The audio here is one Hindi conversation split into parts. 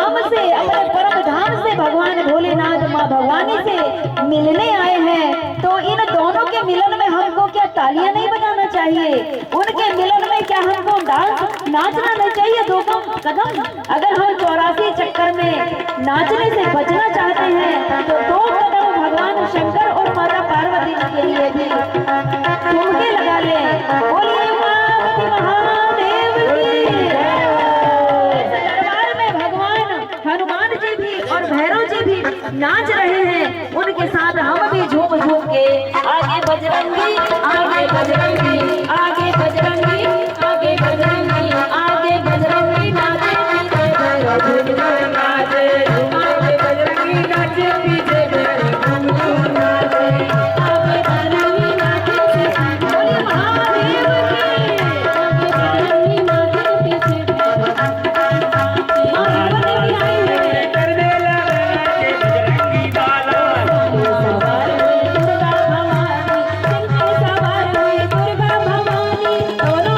धाम से, अपने परम धाम से भगवान भोलेनाथ माँ भवानी से मिलने आए हैं। तो इन दोनों के मिलन में हमको क्या तालियां नहीं बजाना चाहिए? उनके मिलन में क्या हमको डांस नाचना नहीं चाहिए? दो कदम अगर हम 84 चक्कर में नाचने से बचना चाहते हैं तो दो कदम भगवान शंकर और माता पार्वती के लिए भी ठुमके लगा ले। बोलिए पार्वती महादेव की। दरबार में भगवान हनुमान जी भी और भैरव जी भी नाच रहे हैं, उनके साथ हम भी झूम झूम के आगे बजरंगी, आगे बजरंगी, आगे बजरंगी, आगे बजरंगी, आगे बजरंगी नाचे पीछे भैरव नाचे, आगे बजरंगी नाचे पीछे भैरव नाचे, आगे बजरंगी नाचे बोलिए महादेव की। आगे बजरंगी नाचे पीछे दोनों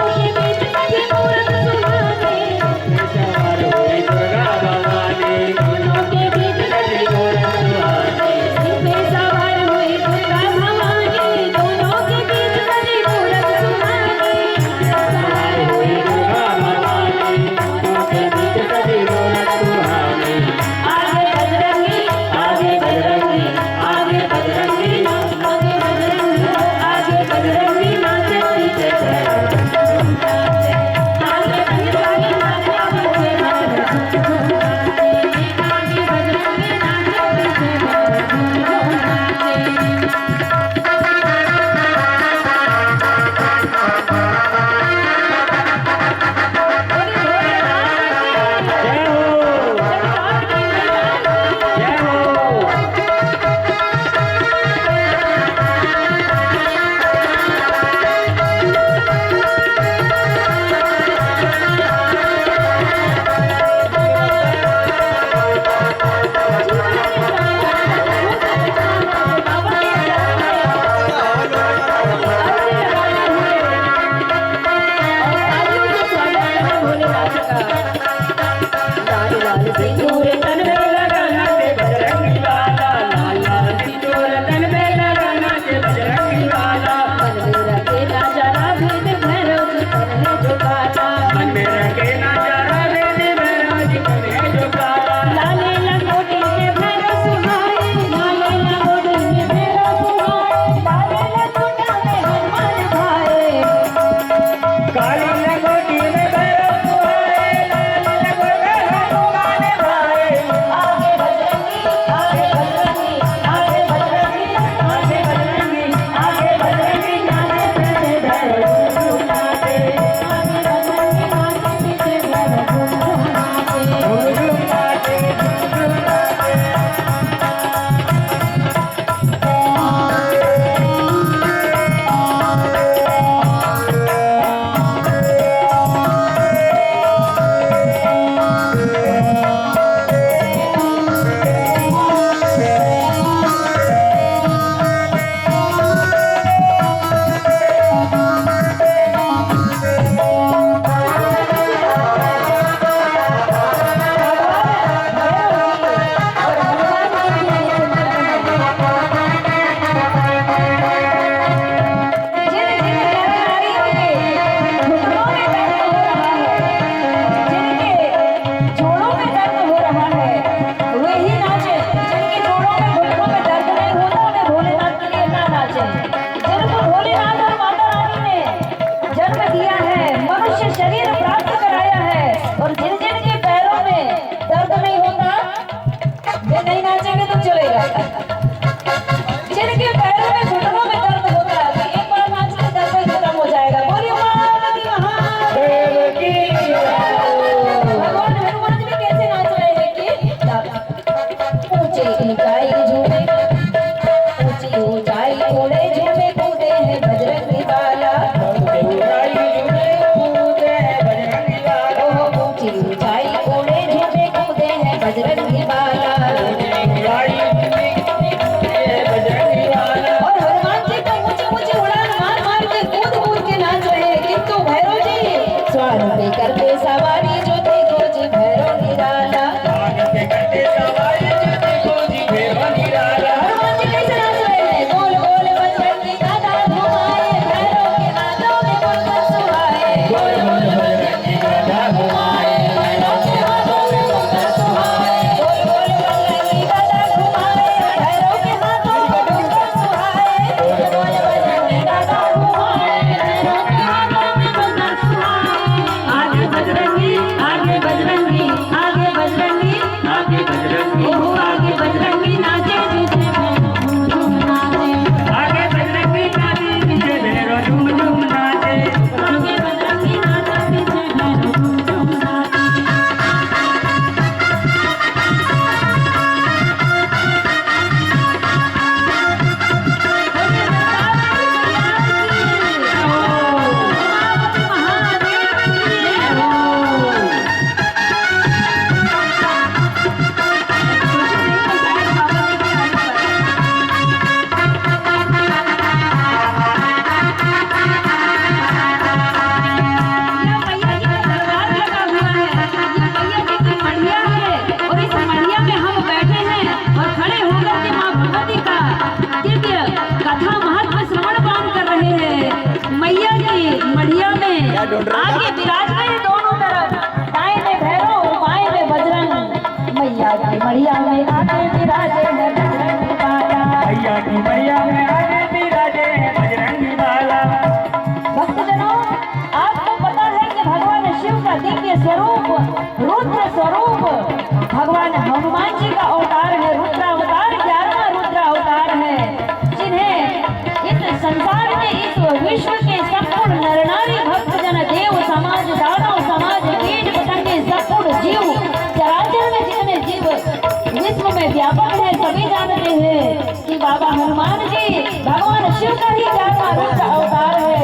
बाबा हनुमान जी भगवान शिव का ही ज्यादा रूप का अवतार है।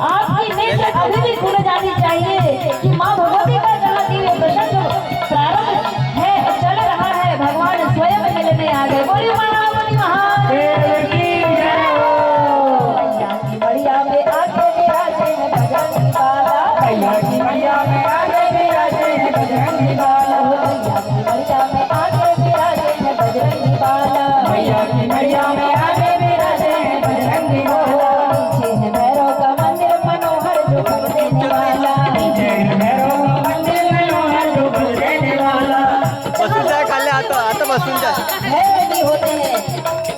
आपकी नेत्र अभी भी खुल जानी चाहिए कि माँ भगवती का जहाँ दिव्य प्रसंग प्रारंभ है चल रहा है, भगवान स्वयं मिलने आ गए। बोलिए महारानी महादेव की जय हो। मैया की बढ़िया में आगे विराजे हैं बजरंगी बाला, मैया की मैया में आगे विराजे हैं बजरंगी बाला, मैया की बढ़िया में आगे विराजे हैं बजरंगी बाला, मैया की मैया में आगे विराजे हैं बजरंगी बाला। पीछे है भैरव का मंदिर मनोहर जो फल देने वाला, जय भैरव का मंदिर मनोहर जो फल देने वाला। बसून जाए खाली आता बसून जाए। भैरव भी होते हैं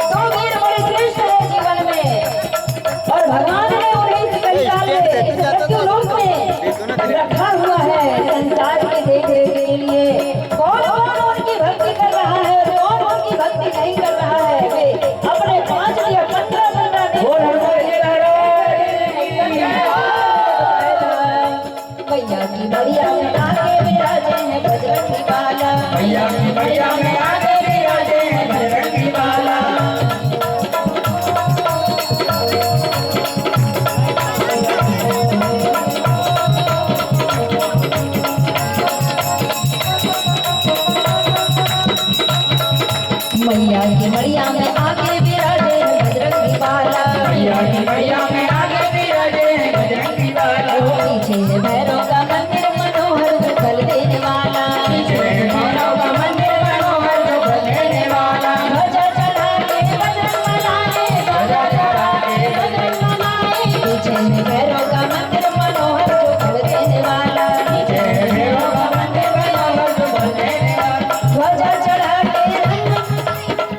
तो वीर बड़े श्रेष्ठ है जीवन में, और भगवान ने उन्हें इस कंकाल में मृत्यु लोक में रखा हुआ है संसार की देख रेख के लिए। कौन कौन उनकी भक्ति कर रहा है और कौन उनकी भक्ति नहीं कर रहा है, वे अपने 5 या 15 मैया की बढ़िया में आगे विराजे हैं बजरंगी बाला, मैया की मैया में आगे विराजे हैं बजरंगी बाला। मैया की बढ़िया में आगे विराजे हैं बजरंगी बाला, मैया की मैया में आगे विराजे हैं बजरंगी बाला। पीछे है भैरव का मंदिर मनोहर जो फल देने वाला, जय भैरव का मंदिर मनोहर जो फल देने वाला। ध्वजा चढ़ा के बजरंग मनाए, ध्वजा चढ़ा के बजरंग मनाए। पीछे है भैरव का मंदिर मनोहर जो फल देने वाला, जय भैरव का मंदिर मनोहर जो फल देने वाला। ध्वजा चढ़ा के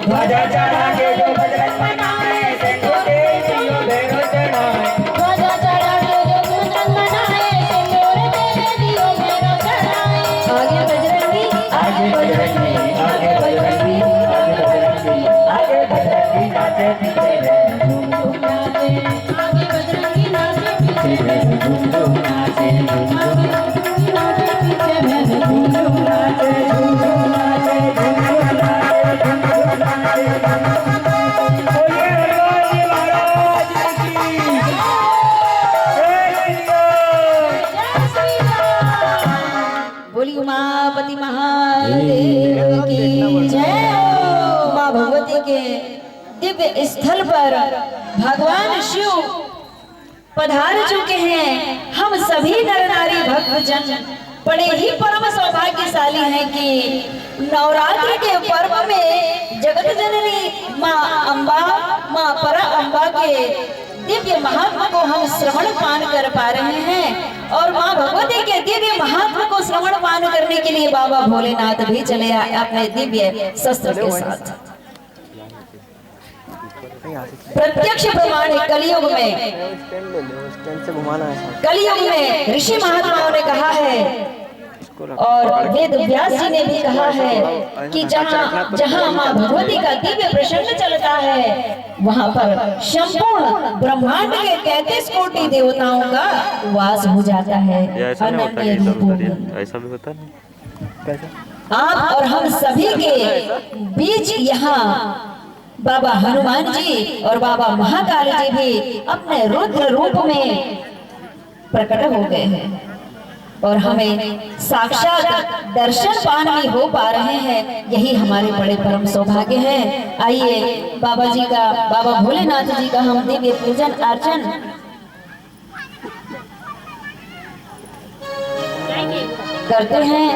ध्वजा चढ़ा के जो बजरंग मनाए, सिंदूर दे दियो भैरव चढ़ाए। ध्वजा चढ़ा के जो बजरंग मनाए, सिंदूर दे दियो भैरव चढ़ाए। आगे बजरंगी, आगे बजरंगी, आगे बजरंगी, आगे बजरंगी, आगे बजरंगी नाचे पीछे झूम झूम नाचे। आगे बजरंगी नाचे पीछे झूम झूम नाचे, झूम झूम नाचे, पीछे झूम झूम नाचे, झूम झूम नाचे, झूम झूम नाचे, झूम झूम नाचे। बोलिए हनुमान जी महाराज की जय श्री राम। बोली उमापति महादेव की जय हो। माँ भगवती के दिव्य स्थल पर भगवान शिव पधार चुके हैं। हम सभी नर नारी भक्तजन बड़े ही परम सौभाग्यशाली हैं कि नवरात्र के पर्व में जगत जननी माँ अम्बा, माँ परा अम्बा के दिव्य महात्मा को हम श्रवण पान कर पा रहे हैं। और माँ भगवती के दिव्य महात्मा को श्रवण पान करने के लिए बाबा भोलेनाथ भी चले आए अपने दिव्य शस्त्र के साथ। प्रत्यक्ष प्रमाण है कलयुग में, स्टैंड से घुमाना है। कलयुग में ऋषि महात्माओं ने कहा है और वेद व्यास जी ने भी कहा है कि जहाँ जहाँ माँ भगवती का दिव्य प्रसंग चलता है वहाँ पर संपूर्ण ब्रह्मांड के 33 कोटि देवताओं का वास हो जाता है अनन्य रूपों में। ऐसा भी होता नहीं। आप और हम सभी के बीच यहाँ बाबा हनुमान जी और बाबा महाकाल जी भी अपने रुद्र रूप में प्रकट हो गए हैं और हमें साक्षात दर्शन पान भी हो पा रहे हैं। यही हमारे बड़े परम सौभाग्य है। आइए बाबा जी का, बाबा भोलेनाथ जी का हम दिव्य पूजन अर्चन करते हैं।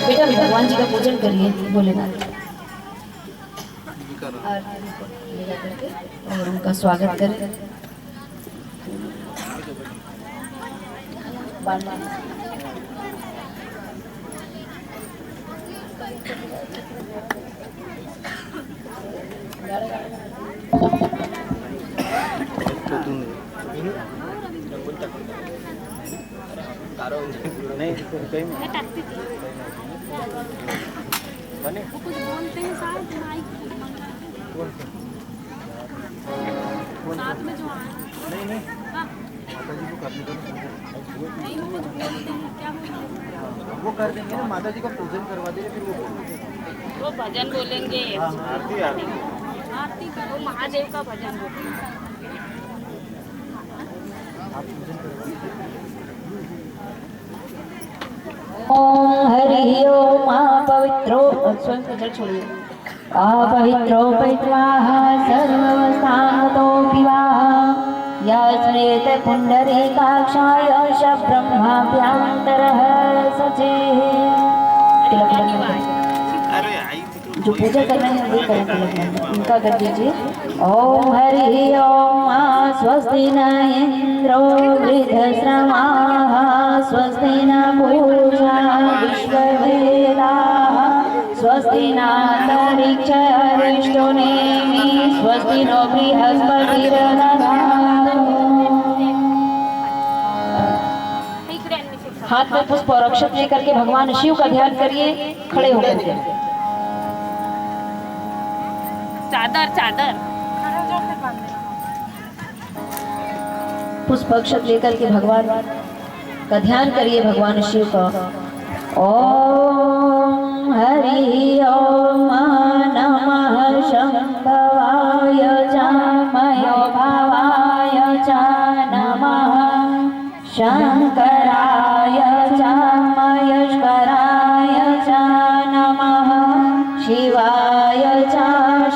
बेटा भगवान जी का पूजन करिए भोलेनाथ और उनका स्वागत करें। नहीं कहीं बने कुछ बोलते हैं साथ साथ में जो आए नहीं नहीं हाँ माता जी को करने दो। नहीं वो कुछ बोलते हैं क्या बोलते हैं वो कर देंगे ना, माता जी का पूजन करवा देंगे फिर वो वो भजन बोलेंगे। आरती आरती आरती का वो महादेव का भजन बोलेंगे। आप पूजन करवा ओम हरि ओम पवित्रो स्वयं का जल छोड़िए अपवित्रो पवित्वाः सर्ववस्थातो विवाह यस्मेत पुंडरीकाक्षाय ब्रह्माभ्यंतरः सचे। तिलक लगाइए। जो पूजा कर रहे हैं वो करें तिलक इनका कर दीजिए। ओम हरि ओम स्वस्ति न इंद्रो वृद्धश्रवाः स्वस्ति न पूषा विश्ववेदाः स्वस्ति नान्तरिक्षो अरिष्टनेमि स्वस्ति नो बृहस्पतिर्दधातु। हाथ में पुष्प और अक्षत लेकर के भगवान शिव का ध्यान करिए, खड़े होकर के। चादर चादर पुष्प अक्षत लेकर के भगवान का ध्यान करिए, भगवान शिव का। ओम हरि ओम नमः शंभवाय चामयो भावाय च नमः शंकराय चामयस्कराय च नमः शिवाय च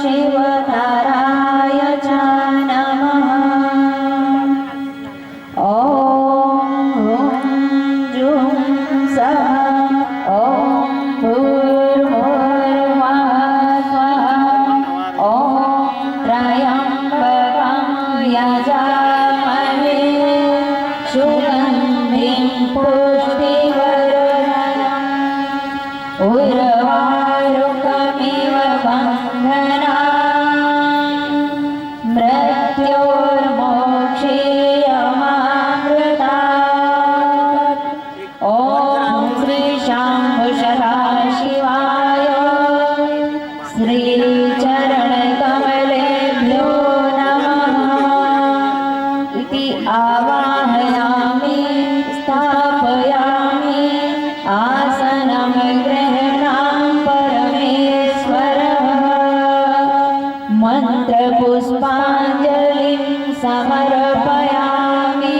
शिवधराय च नमः। ओम जुं सः ओम भूर्भुवः स्वः ओम त्र्यंबकं यजामहे सुगन्धिं पुष्टिवर्धनम् उर्वारुकमिव बन्धनान् मृत्योर्मोक्षीयमामृतात्। ॐ श्री शाम्भु सदाशिवाय श्रीचरणकमलेभ्यो नमः इति आवाहयामि स्थापयामि आसनं गृह्णामि परमेश्वरः मन्त्रपुष्पाञ्जलिं समर्पयामि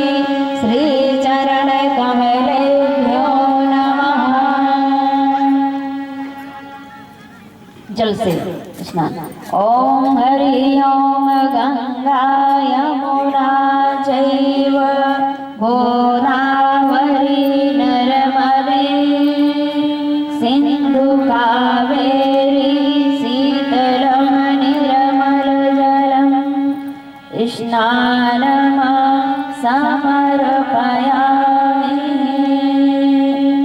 श्रीचरणकमलेभ्यो नमः। जल से स्नान। ओम हरि ओम गंगा यमुना चैव गोदावरी नर्मदे सिंधु कावेरी शीतलं निर्मलजलं स्नानं समर्पयामि।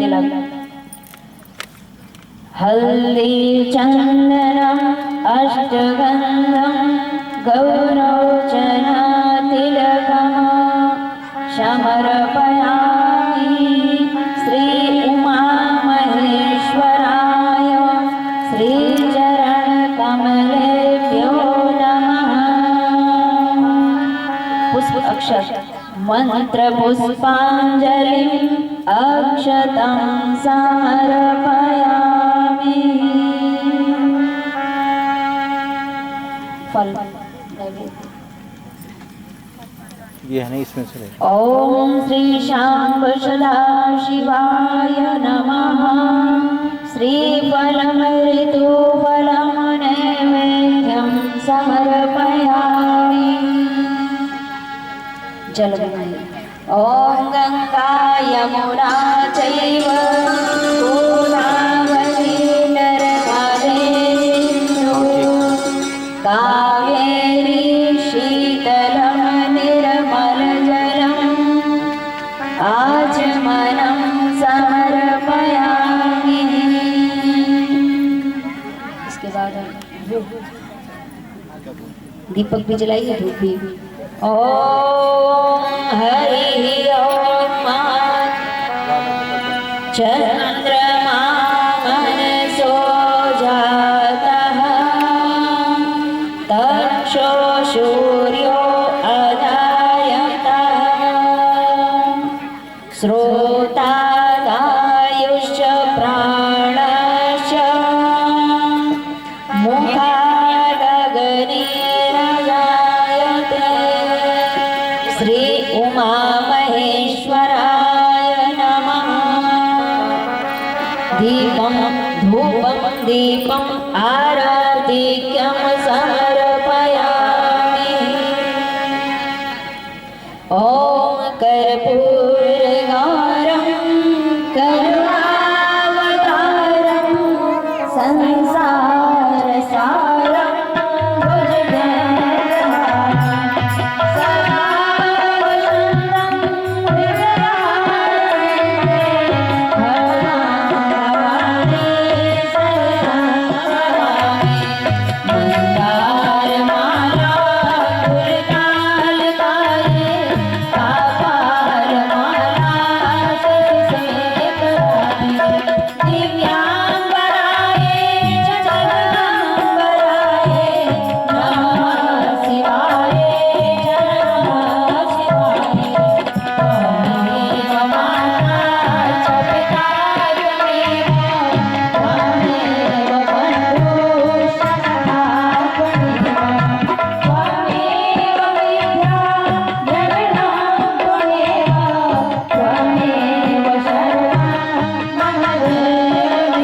तिलक। हल्दी चंदनम अष्टगंधम गौरवचन तिलकम समर्पयामि श्री उमा महेश्वराय श्रीचरण कमलेभ्यो नमः। पुष्प अक्षत मंत्र पुष्पांजलिं अक्षतं समर्पयामि। फल ये है ना, इसमें से ओम श्री शाम्ब सदाशिवाय नमः। श्रीफलं ऋतुफलं नैवेद्यं समर्पयामि। जल बनाइए। ओम गंगा यमुना चैव गोदावरी नर्मदे सिंधु कावेरी शीतलं निर्मलजलम् आचमनं समर्पयामि। इसके बाद दीपक भी जलाइए, धूप भी। ओम हरि ओम चंद्रमा मनसो जातः तक्षो सूर्यो अजायतः श्रोतादायुश्च दीपं धूपं दीपं आराधिक्यं समर्पयामि। ॐ कर्पूरगौरं करुणावतारं संसारसारं भुजगेन्द्रहारं सदा वसन्तं हृदयारविन्दे भवानी शरणं नमामि। मन्दारमाला फुलकालकाये कापारमाला शशिशेखराय दिव्यांबराय च जगदम्बराय नमः शिवाय च नमः शिवाय। त्वमेव माता च पिता त्वमेव बन्धुश्च सखा त्वमेव विद्या द्रविणं त्वमेव शरणं मम देव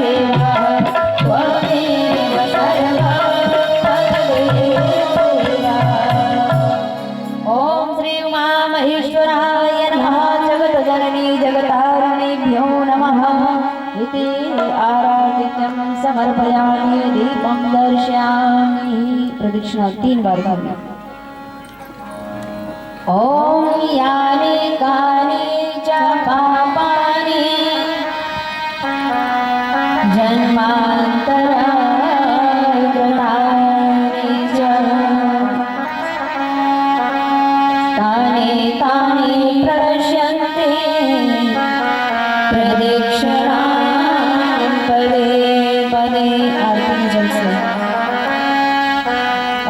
त्वमेव शरणं ओम श्री उमा महेश्वराय नमः। जगतजननी जगतारिणीभ्यो नमः इति आराधिक्यं समर्पयामि। दीपं दर्शयामि। प्रदक्षिणा 3 बार करना। ओम यानि कानि च पापानि जन्मान्तराकृतानि च तानि तानि प्रणश्यन्ति प्रदक्षिणां पदे पदे। आरती में जल से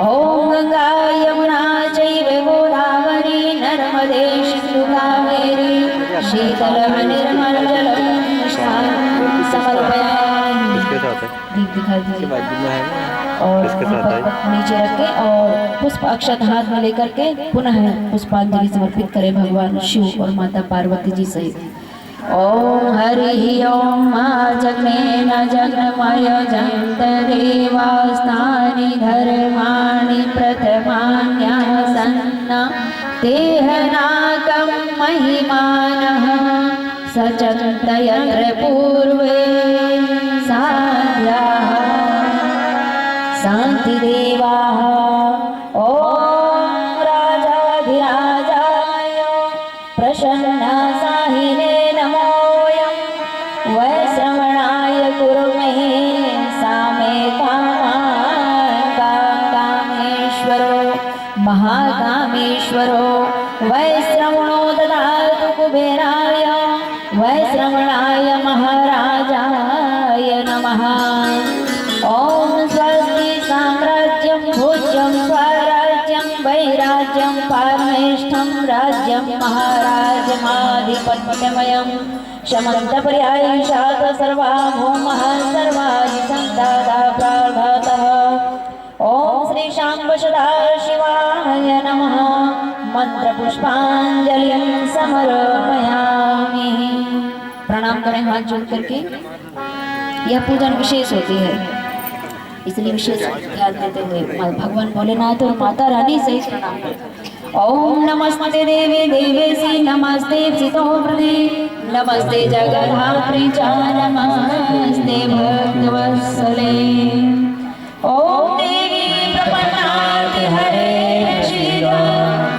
ओम गंगा यमुना चैव गोदावरी नर्मदे सिंधु कावेरी शीतलं निर्मलं जलं समर्पयामि। किसके साथ है? दीप दिखाई दीजिए बाजू में है ना? और किसके साथ है? नीचे रख के और पुष्प अक्षत हाथ में लेकर के पुनः पुष्पांजलि समर्पित करें भगवान शिव और माता पार्वती जी सहित। ओम हरि ओम मा जग्नेन जग्नमय जन्तदेवास्तानि धर्माणि प्रथमान्यः सन्न तेहनाकं महिमानः सचन्त यत्र पूर्वे साध्याः शान्तिदेवाः। ॐ राजाधिराजाय प्रसन्नसाहिने नमोऽयं वैश्रवणाय कुर्महे सामे कामेश्वरो महाकामेश्वरो वैश्रवणो ददातु कुबेराय वैश्रवणाय महाराजाय नमः। ओम स्वस्ति साम्राज्यं भोज्यं स्वराज्यं वैराज्यं पारमेष्ठं राज्यं महाराजमाधिपत्यमयं शमन्तपर्यायी शात सर्वाभौमः सर्वाधिसन्ताता प्रार्थतः। ओम श्री शाम्ब सदाशिवाय नमः। मंत्र पुष्पांजलिं समर्पयामि। प्रणाम करें हाथ जोड़ करके। यह पूजन विशेष होती है इसलिए विशेष ध्यान देते हुए भगवान भोलेनाथ और माता रानी से प्रणाम करते। ओम नमस्ते देवी देवेशी नमस्ते सितो प्रदे नमस्ते जगद्धात्री च नमस्ते भक्तवत्सले। ओम देवी प्रपन्नाति हरे शिवा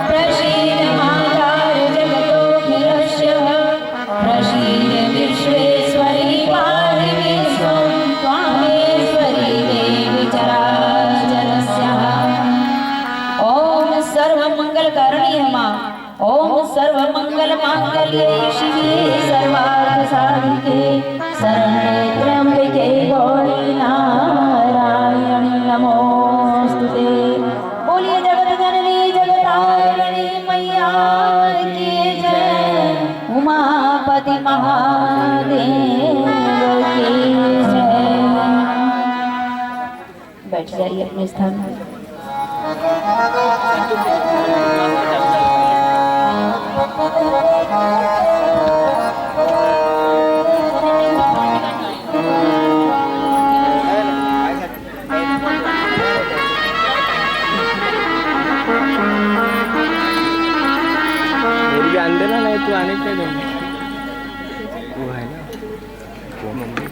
प्रसीद मातार जगतोऽखिलस्य प्रसीद विश्वेश्वरी पाहि विश्वं त्वामेश्वरी देवी चराचरस्याः। ओम सर्वमंगलकारिणी मां ओम सर्वमंगलमांगल्ये शिवे सर्वार्थसाधिके शरण्ये त्र्यंबके गौरी नारायणी नमोस्तुते। बोलिए जगत जननी जगतारिणी मैया की जय। उमापति महादेव की जय। बैठ जाइए अपने स्थान पर। वो मम्मी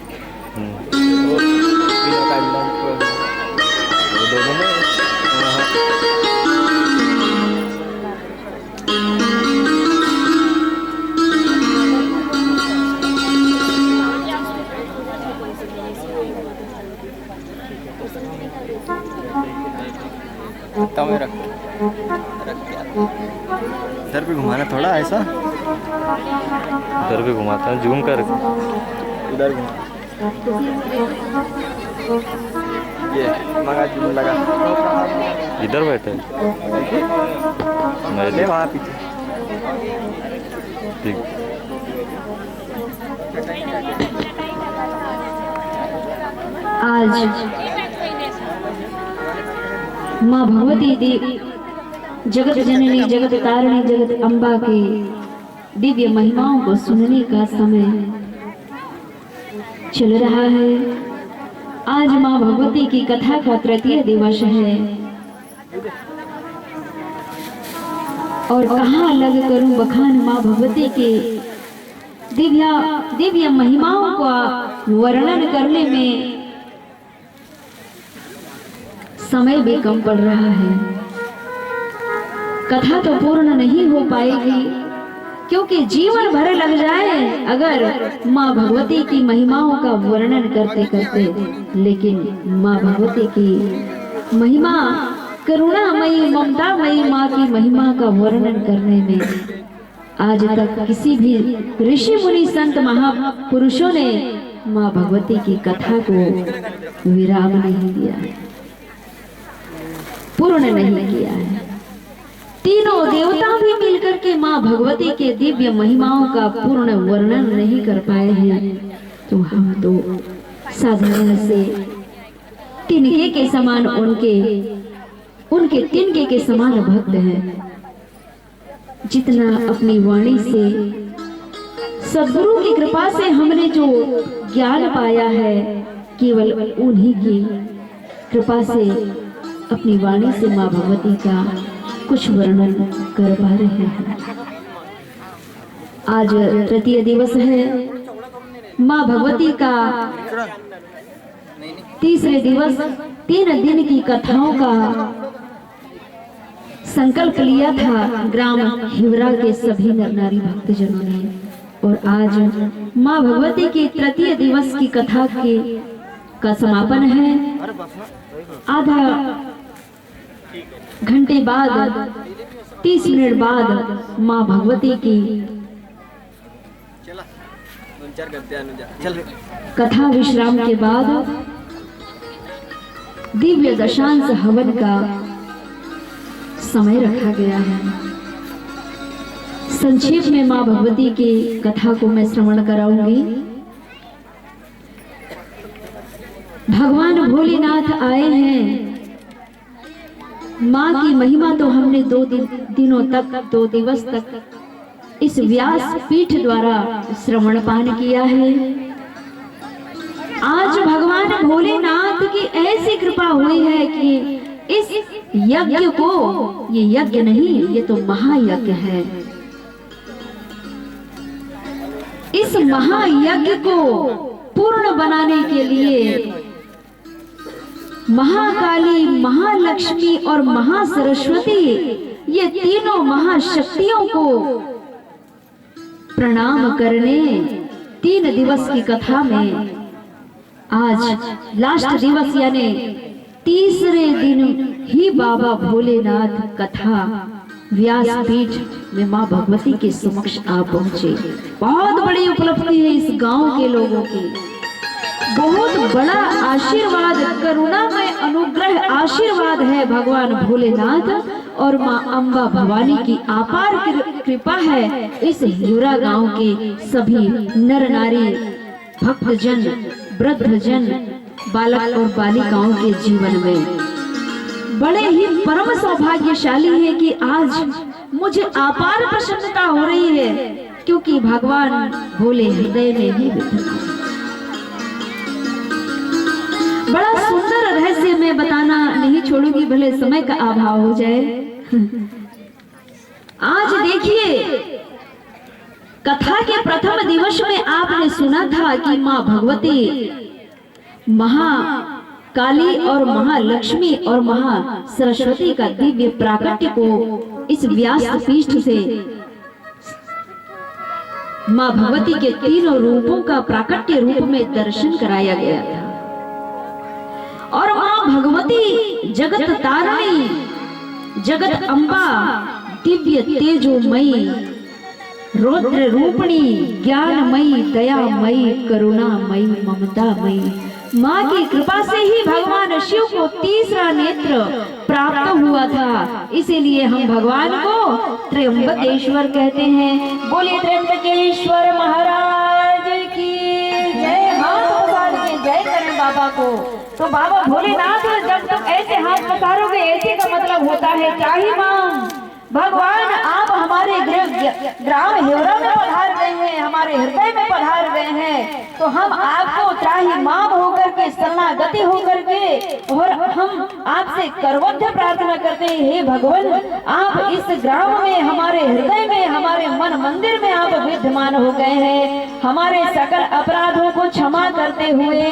वो दोनों में में रख इधर भी घुमाना थोड़ा ऐसा, इधर भी घुमाता हूँ जूम कर। इधर घुमा ये मगा जूम लगा इधर बैठे ले वहाँ पीछे। ठीक। आज माँ भगवती देवी जगत जननी जगत तारिणी जगत अम्बा की दिव्य महिमाओं को सुनने का समय चल रहा है। आज माँ भगवती की कथा का तृतीय दिवस है और कहाँ लग करूं बखान माँ भगवती के दिव्य महिमाओं का वर्णन करने में समय भी कम पड़ रहा है। कथा तो पूर्ण नहीं हो पाएगी क्योंकि जीवन भर लग जाए अगर माँ भगवती की महिमाओं का वर्णन करते करते, लेकिन माँ भगवती की महिमा करुणामयी ममतामयी माँ की महिमा का वर्णन करने में आज तक किसी भी ऋषि मुनि संत महापुरुषों ने माँ भगवती की कथा को विराम नहीं दिया है, पूर्ण नहीं किया है। तीनों देवता भी मिलकर के माँ भगवती के दिव्य महिमाओं का पूर्ण वर्णन नहीं कर पाए हैं, तो हम तो साधारण से तिनके के समान उनके तिनके के समान भक्त हैं। जितना अपनी वाणी से सद्गुरु की कृपा से हमने जो ज्ञान पाया है, केवल उन्हीं की कृपा से अपनी वाणी से माँ भगवती का कुछ वर्णन कर पा रहे हैं। आज तृतीय दिवस है। माँ भगवती का तीसरे दिवस 3 दिन की कथाओं का संकल्प लिया था ग्राम हिवरा के सभी नर नारी भक्तजनों ने, और आज माँ भगवती की तृतीय दिवस की कथा का समापन है। आधा घंटे बाद 30 मिनट बाद माँ भगवती की कथा विश्राम के बाद दिव्य दशांश हवन का समय रखा गया है। संक्षेप में माँ भगवती की कथा को मैं श्रवण कराऊंगी। भगवान भोलेनाथ आए हैं। माँ की महिमा तो हमने 2 दिनों तक 2 दिवस तक इस व्यास पीठ द्वारा श्रवण पान किया है। आज भगवान भोलेनाथ की ऐसी कृपा हुई है कि इस यज्ञ को, ये यज्ञ नहीं, ये तो महायज्ञ है। इस महायज्ञ को पूर्ण बनाने के लिए महाकाली, महालक्ष्मी और महासरस्वती, ये तीनों महाशक्तियों को प्रणाम करने 3 दिवस की कथा में आज लास्ट दिवस यानी तीसरे दिन ही बाबा भोलेनाथ कथा व्यासपीठ में माँ भगवती के समक्ष आ पहुंचे। बहुत बड़ी उपलब्धि है इस गांव के लोगों की, बहुत बड़ा आशीर्वाद, करुणामय अनुग्रह आशीर्वाद है भगवान भोलेनाथ और माँ अम्बा भवानी की अपार कृपा है इस हिवरा गांव के सभी नर नारी भक्तजन, वृद्धजन, बालक और बालिकाओं के जीवन में। बड़े ही परम सौभाग्यशाली है कि आज मुझे अपार प्रसन्नता हो रही है क्योंकि भगवान भोले हृदय में ही विद्यमान। बड़ा सुंदर रहस्य मैं बताना नहीं छोड़ूंगी, भले समय का अभाव हो जाए। आज देखिए कथा के प्रथम दिवस में आपने सुना था कि माँ भगवती महाकाली और महालक्ष्मी और महा सरस्वती का दिव्य प्राकट्य को इस व्यास पीठ से माँ भगवती के तीनों रूपों का प्राकट्य रूप में दर्शन कराया गया था। और माँ भगवती जगत तारिणी, जगत अम्बा, दिव्य तेजोमयी, रौद्र रूपिणी, ज्ञानमयी, दयामयी, करुणामयी, ममतामयी माँ की कृपा से ही भगवान शिव को तीसरा नेत्र प्राप्त हुआ था। इसीलिए हम भगवान को त्र्यंबकेश्वर कहते हैं। बोलिए त्र्यंबकेश्वर महाराज की जय। हाथ पसार के जय करें बाबा को। तो बाबा भोलेनाथ जब तुम ऐसे हाथ पसारोगे, ऐसे का मतलब होता है त्राही माम। भगवान आप हमारे ग्राम हेवरा में पधार गए हैं, हमारे हृदय में पधार गए हैं, तो हम आपको त्राही माम होकर के, शरणागति होकर के, और हम आपसे करवध्य प्रार्थना करते हैं। हे भगवान, आप इस ग्राम में, हमारे हृदय में, हमारे मन मंदिर में आप विद्यमान हो गए हैं। हमारे सकल अपराधों को क्षमा करते हुए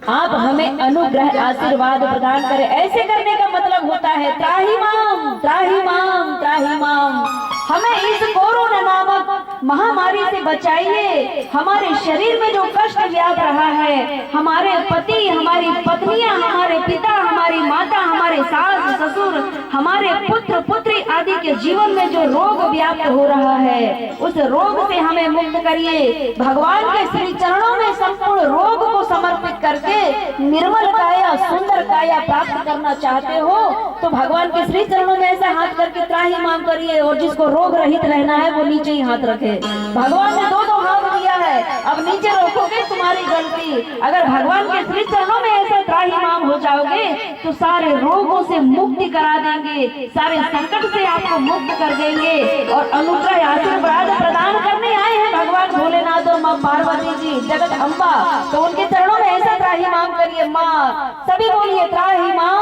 आप हमें अनुग्रह आशीर्वाद प्रदान करें। ऐसे करने का मतलब होता है त्राही माम, त्राही माम, त्राही माम। हमें इस कोरोना नामक महामारी से बचाइए। हमारे शरीर में जो कष्ट व्याप रहा है, हमारे पति, हमारी पत्नियां, हमारे पिता, हमारी माता, हमारे सास ससुर, हमारे पुत्र पुत्री आदि के जीवन में जो रोग व्याप्त हो रहा है, उस रोग से हमें मुक्त करिए। भगवान के श्री चरणों में संपूर्ण रोग को समर्पित करके निर्मल काया, सुंदर काया प्राप्त करना चाहते हो तो भगवान के श्री चरणों में ऐसा हाथ करके त्राही मांग करिए। और जिसको रोग रहित रहना है वो नीचे ही हाथ रखे। भगवान ने दो हाथ दिया है, अब नीचे रखोगे तुम्हारी गलती। अगर भगवान के श्री चरणों में ऐसा त्राही मांग हो जाओगे तो सारे रोगों से मुक्ति करा देंगे, सारे संकट से आपको मुक्त कर देंगे और अनुग्रह आशीर्वाद प्रदान करने आए हैं भगवान भोलेनाथ और माँ पार्वती जी, जगत अम्बा। तो उनके चरणों में ऐसा त्राही मांग करिए। माँ सभी बोलिए त्राही माँ,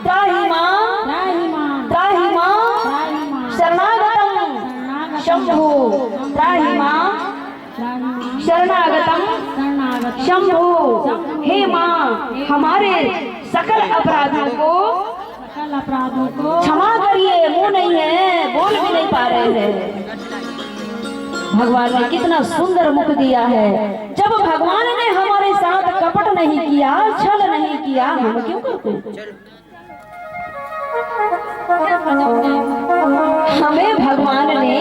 त्राही माँ, त्राही माम, त्राही माँ, त्राही माम, शरणागतम शंभु, त्राही माँ, त्राही माम, शरणागतम शरणागतम शंभु। हे माँ, हमारे सकल अपराधों को सकल अपराधों को क्षमा करिए। मुंह नहीं है, बोल भी नहीं पा रहे हैं। भगवान ने कितना सुंदर मुख दिया है। जब भगवान ने हमारे साथ कपट नहीं किया, छल नहीं किया, हम क्यों करते? हमें भगवान ने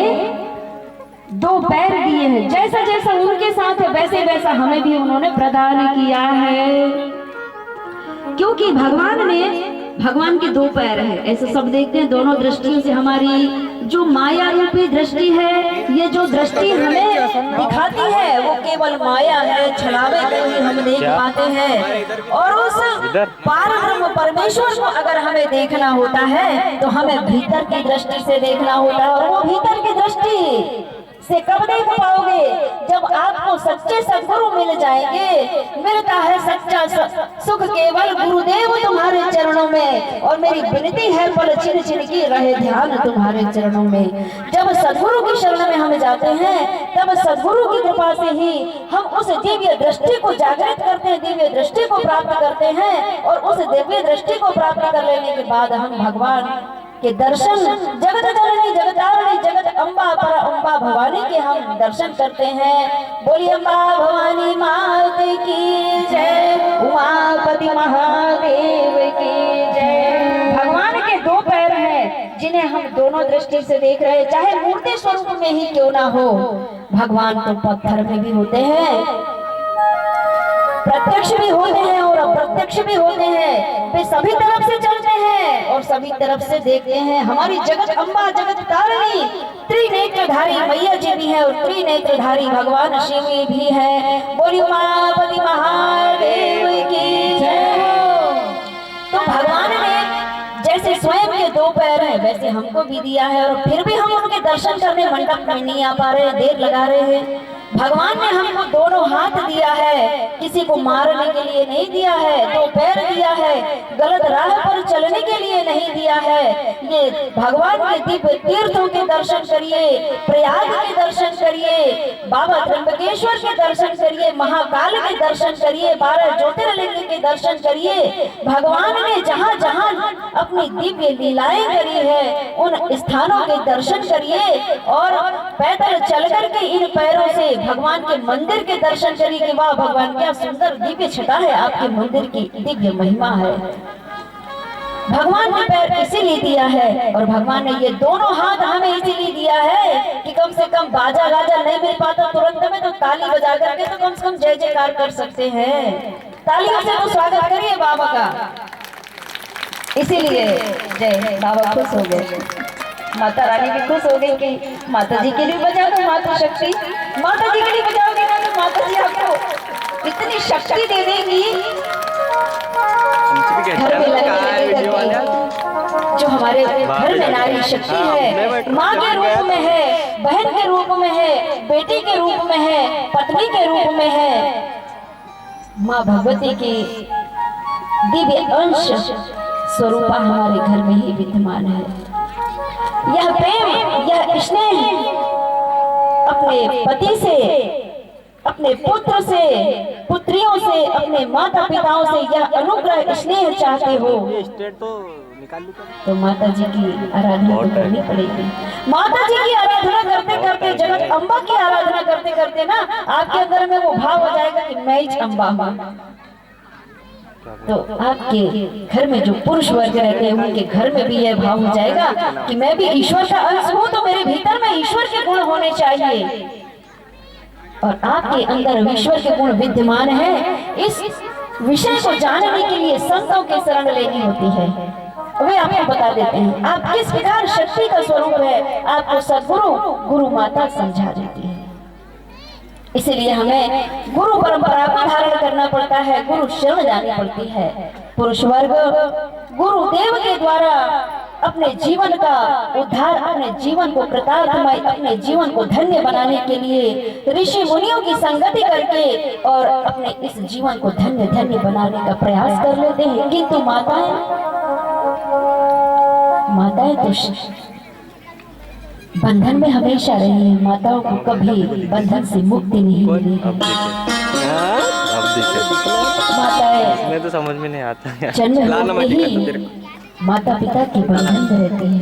दो पैर दिए हैं, जैसा जैसा उनके साथ है वैसे वैसा हमें भी उन्होंने प्रदान किया है। क्योंकि भगवान के दो पैर है, ऐसे सब देखते हैं। दोनों दृष्टियों से हमारी जो माया रूपी दृष्टि है, ये जो दृष्टि हमें दिखाती है वो केवल माया है, छलावे को ही हम देख पाते हैं। और उस पारब्रह्म परमेश्वर को अगर हमें देखना होता है तो हमें भीतर की दृष्टि से देखना होता है। और वो भीतर की दृष्टि से कब देख पाओगे? जब आपको सच्चे सद्गुरु मिल जाएंगे। मिलता है सच्चा सुख केवल गुरुदेव तुम्हारे चरणों में। और मेरी विनती है पल छिन छिन की रहे ध्यान तुम्हारे चरणों में। जब सद्गुरु की शरण में हम जाते हैं तब सद्गुरु की कृपा से ही हम उस दिव्य दृष्टि को जागृत करते हैं, दिव्य दृष्टि को प्राप्त करते हैं। और उस दिव्य दृष्टि को प्राप्त कर लेने के बाद हम भगवान के दर्शन, जगत जननी, जगतारिणी, जगत अम्बा, पर अम्बा भवानी के हम दर्शन करते हैं। बोलिए अम्बा भवानी मात की जय, उमापति महादेव की जय। भगवान के दो पैर हैं जिन्हें हम दोनों दृष्टि से देख रहे हैं, चाहे मूर्ति स्वरूप में ही क्यों ना हो। भगवान तो पत्थर में भी होते हैं, प्रत्यक्ष भी होते हैं और अप्रत्यक्ष भी होते हैं। वे सभी तरफ से चलते हैं और सभी तरफ से देखते हैं। हमारी जगत अम्बा, जगत तारिणी, त्रिनेत्रधारी मैया जी भी है और त्रिनेत्रधारी भगवान शिव भी है। बोलिए उमापति महादेव की जय हो। तो भगवान ने जैसे स्वयं के दो पैर हैं वैसे हमको भी दिया है और फिर भी हम उनके दर्शन करने मंडप में नहीं आ पा रहे, देर लगा रहे हैं। भगवान ने हमको दोनों हाथ दिया है, किसी को मारने के लिए नहीं दिया है, दो पैर दिया है, गलत राह पर चलने के लिए नहीं दिया है। ये भगवान के दिव्य तीर्थों के दर्शन करिए, प्रयाग के दर्शन करिए, बाबा त्र्यंबकेश्वर के दर्शन करिए, महाकाल के दर्शन करिए, 12 ज्योतिर्लिंग के दर्शन करिए। भगवान ने जहाँ जहाँ अपनी दिव्य लीलाएं करी है उन स्थानों के दर्शन करिए और पैदल चल करके इन पैरों से भगवान के मंदिर के दर्शन करिए कि वाह भगवान क्या सुंदर दिव्य छटा है, आपके मंदिर की दिव्य महिमा है। भगवान ने पैर इसीलिए दिया है और भगवान ने ये दोनों हाथ हमें इसीलिए दिया है कि कम से कम बाजा गाजा नहीं मिल पाता तुरंत में तो ताली बजा करके तो कम से कम जय जयकार कर सकते हैं। तालियों से तो स्वागत करिए बाबा का। इसीलिए जय बाबा खुश हो गए, माता रानी भी खुश हो गई कि माता जी के लिए बजा दो, माता शक्ति माता जी के लिए बजाओगे ना तो माता जी आपको इतनी शक्ति दे देंगी। घर में लगे जो हमारे घर में नारी शक्ति है, माँ के रूप में है, बहन के रूप में है, बेटी के रूप में है, पत्नी के रूप में है, माँ भगवती की दिव्य अंश स्वरूपा हमारे घर में ही विद्यमान है। यह प्रेम, यह स्नेह अपने पति से, अपने पुत्र से, पुत्रियों से, अपने माता पिताओं से यह अनुग्रह स्नेह चाहते हो तो माता जी की आराधना तो करनी पड़ेगी। माता जी की आराधना करते करते, जगत अम्बा की आराधना करते करते ना आपके अंदर में वो भाव हो जाएगा कि मैं ही अम्बा हूँ। तो आपके घर में जो पुरुष वर्ग रहते हैं उनके घर में भी यह भाव हो जाएगा कि मैं भी ईश्वर का अंश हूँ तो मेरे भीतर में ईश्वर के गुण होने चाहिए और आपके अंदर ईश्वर के गुण विद्यमान है। इस विषय को जानने के लिए संतों की शरण लेनी होती है, वे आपको बता देते हैं आप किस प्रकार शक्ति का स्वरूप है, आपको सद्गुरु गुरु माता समझा देती है। इसीलिए हमें गुरु परंपरा को धारण करना पड़ता है, गुरु शरण जानी पड़ती है। पुरुष वर्ग गुरुदेव के द्वारा अपने जीवन का उद्धार, अपने जीवन को कृतार्थमय, अपने जीवन को धन्य बनाने के लिए ऋषि मुनियों की संगति करके और अपने इस जीवन को धन्य धन्य बनाने का प्रयास कर लेते हैं। किंतु माताएं तो बंधन में हमेशा रही है, माताओं को कभी बंधन से मुक्ति नहीं मिली है। माताएं इसमें तो समझ में नहीं आता है। जन्म होते ही माता पिता के बंधन में रहती है।